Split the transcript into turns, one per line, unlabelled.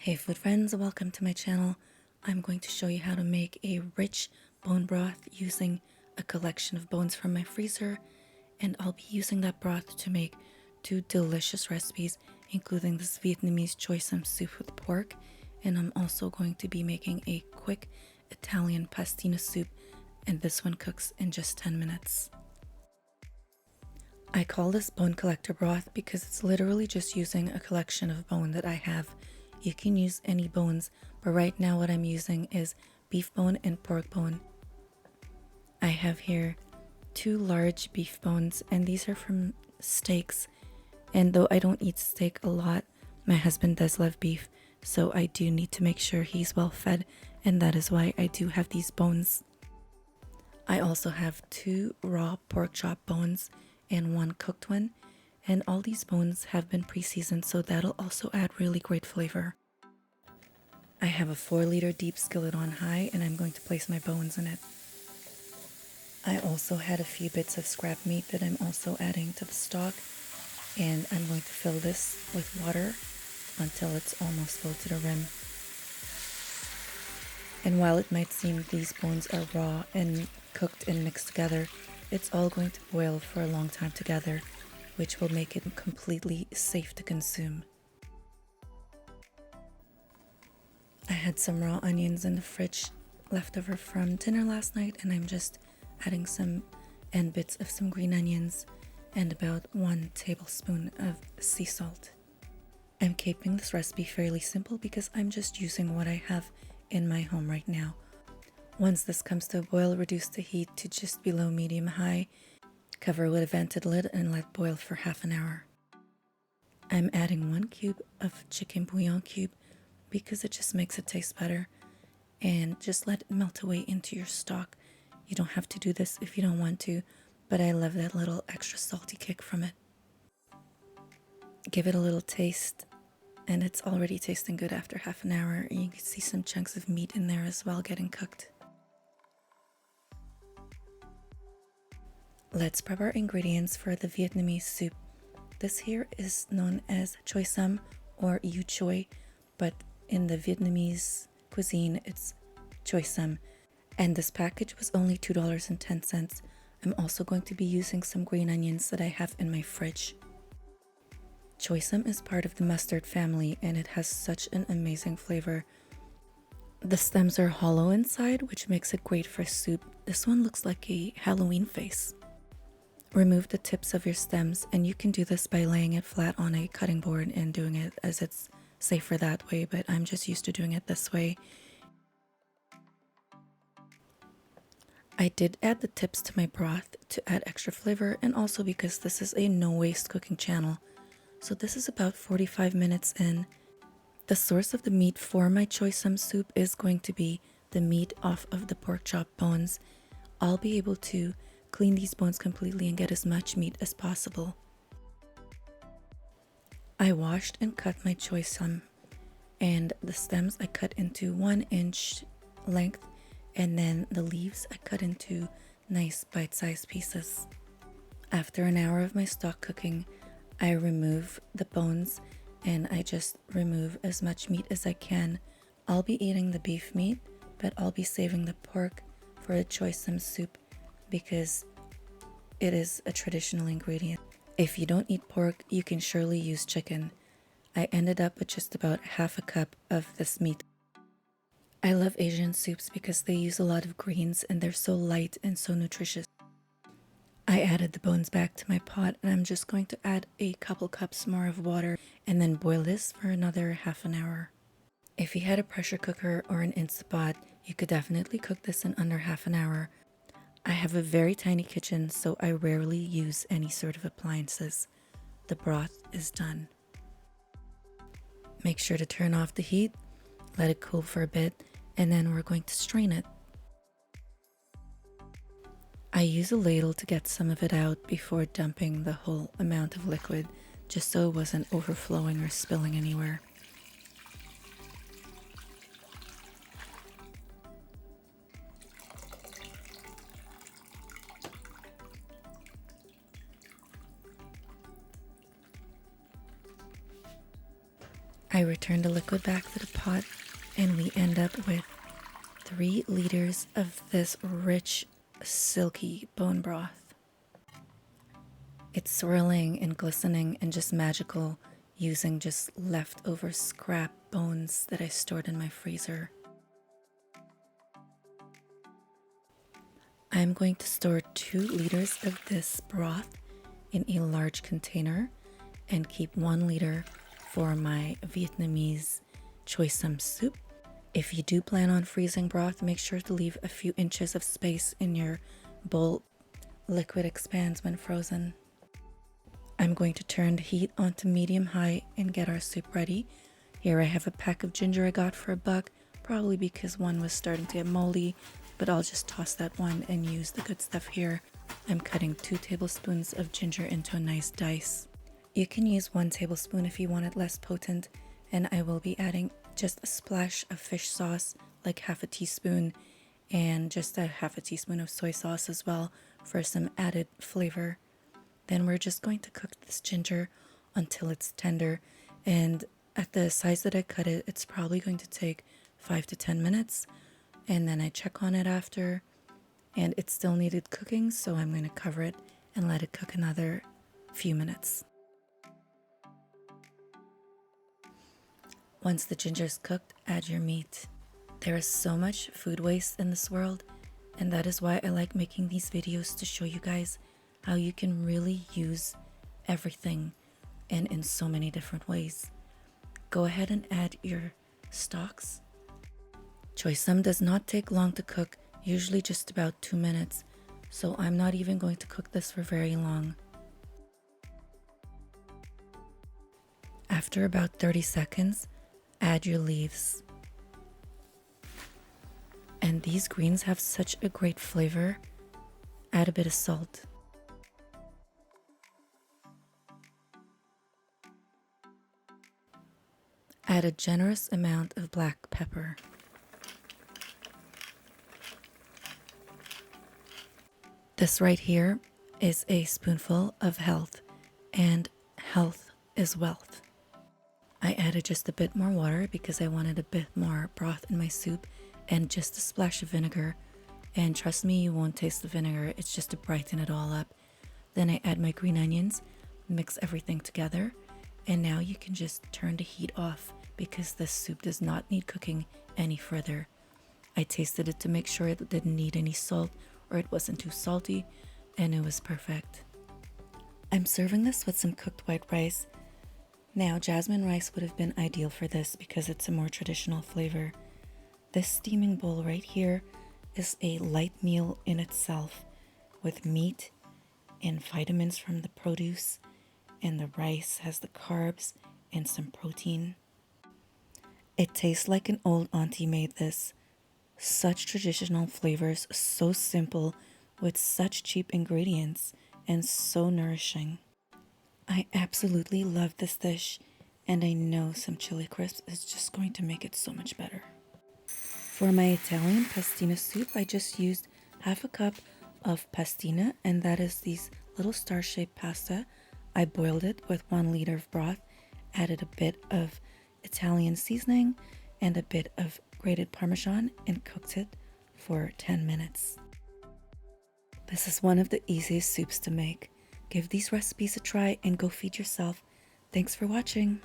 Hey food friends, welcome to my channel. I'm going to show you how to make a rich bone broth using a collection of bones from my freezer, and I'll be using that broth to make two delicious recipes, including this Vietnamese choy soup with pork, and I'm also going to be making a quick Italian pastina soup, and this one cooks in just 10 minutes. I call this bone collector broth because it's literally just using a collection of bone that I have. You can use any bones, but right now what I'm using is beef bone and pork bone. I have here two large beef bones, and these are from steaks. And though I don't eat steak a lot, my husband does love beef, so I do need to make sure he's well fed, and that is why I do have these bones. I also have two raw pork chop bones and one cooked one, and all these bones have been pre-seasoned, so that'll also add really great flavor. I have a 4-liter deep skillet on high, and I'm going to place my bones in it. I also had a few bits of scrap meat that I'm also adding to the stock, and I'm going to fill this with water until it's almost full to the rim. And while it might seem these bones are raw and cooked and mixed together, it's all going to boil for a long time together, which will make it completely safe to consume. I had some raw onions in the fridge leftover from dinner last night, and I'm just adding some end bits of some green onions and about 1 tablespoon of sea salt. I'm keeping this recipe fairly simple because I'm just using what I have in my home right now. Once this comes to a boil, reduce the heat to just below medium-high, cover with a vented lid, and let boil for half an hour. I'm adding 1 cube of chicken bouillon cube because it just makes it taste better, and just let it melt away into your stock. You don't have to do this if you don't want to, but I love that little extra salty kick from it. Give it a little taste, and it's already tasting good after half an hour. You can see some chunks of meat in there as well getting cooked. Let's prep our ingredients for the Vietnamese soup. This here is known as choy sam or yu choy, but in the Vietnamese cuisine it's choy sam, and this package was only $2.10. I'm also going to be using some green onions that I have in my fridge. Choy sam is part of the mustard family, and it has such an amazing flavor. The stems are hollow inside, which makes it great for soup. This one looks like a Halloween face. Remove the tips of your stems, and you can do this by laying it flat on a cutting board and doing it, as it's safer that way, but I'm just used to doing it this way. I did add the tips to my broth to add extra flavor, and also because this is a no-waste cooking channel. So this is about 45 minutes in. The source of the meat for my choy sam soup is going to be the meat off of the pork chop bones. I'll be able to clean these bones completely and get as much meat as possible. I washed and cut my choy sam, and the stems I cut into 1-inch length, and then the leaves I cut into nice bite-sized pieces. After an hour of my stock cooking, I remove the bones, and I just remove as much meat as I can. I'll be eating the beef meat, but I'll be saving the pork for the choy sam soup because it is a traditional ingredient. If you don't eat pork, you can surely use chicken. I ended up with just about half a cup of this meat. I love Asian soups because they use a lot of greens and they're so light and so nutritious. I added the bones back to my pot, and I'm just going to add a couple cups more of water and then boil this for another half an hour. If you had a pressure cooker or an Instapot, you could definitely cook this in under half an hour. I have a very tiny kitchen, so I rarely use any sort of appliances. The broth is done. Make sure to turn off the heat, let it cool for a bit, and then we're going to strain it. I use a ladle to get some of it out before dumping the whole amount of liquid, just so it wasn't overflowing or spilling anywhere. I return the liquid back to the pot and we end up with 3 liters of this rich, silky bone broth. It's swirling and glistening and just magical using just leftover scrap bones that I stored in my freezer. I'm going to store 2 liters of this broth in a large container and keep 1 liter for my Vietnamese Choy soup. If you do plan on freezing broth, make sure to leave a few inches of space in your bowl. Liquid expands when frozen. I'm going to turn the heat onto medium-high and get our soup ready. Here I have a pack of ginger I got for $1, probably because one was starting to get moldy, but I'll just toss that one and use the good stuff here. I'm cutting 2 tablespoons of ginger into a nice dice. You can use 1 tablespoon if you want it less potent, and I will be adding just a splash of fish sauce, like half a teaspoon, and just a half a teaspoon of soy sauce as well for some added flavor. Then we're just going to cook this ginger until it's tender, and at the size that I cut it, it's probably going to take 5 to 10 minutes, and then I check on it after, and it still needed cooking, so I'm going to cover it and let it cook another few minutes. Once the ginger is cooked, add your meat. There is so much food waste in this world, and that is why I like making these videos to show you guys how you can really use everything and in so many different ways. Go ahead and add your stocks. Choy sum does not take long to cook, usually just about 2 minutes, so I'm not even going to cook this for very long. After about 30 seconds, add your leaves. And these greens have such a great flavor. Add a bit of salt. Add a generous amount of black pepper. This right here is a spoonful of health, and health is wealth. I added just a bit more water because I wanted a bit more broth in my soup, and just a splash of vinegar. And trust me, you won't taste the vinegar, it's just to brighten it all up. Then I add my green onions, mix everything together, and now you can just turn the heat off because this soup does not need cooking any further. I tasted it to make sure it didn't need any salt or it wasn't too salty, and it was perfect. I'm serving this with some cooked white rice. Now, jasmine rice would have been ideal for this because it's a more traditional flavor. This steaming bowl right here is a light meal in itself with meat and vitamins from the produce, and the rice has the carbs and some protein. It tastes like an old auntie made this. Such traditional flavors, so simple with such cheap ingredients and so nourishing. I absolutely love this dish, and I know some chili crisps is just going to make it so much better. For my Italian pastina soup, I just used half a cup of pastina, and that is these little star-shaped pasta. I boiled it with 1 liter of broth, added a bit of Italian seasoning and a bit of grated Parmesan, and cooked it for 10 minutes. This is one of the easiest soups to make. Give these recipes a try and go feed yourself. Thanks for watching.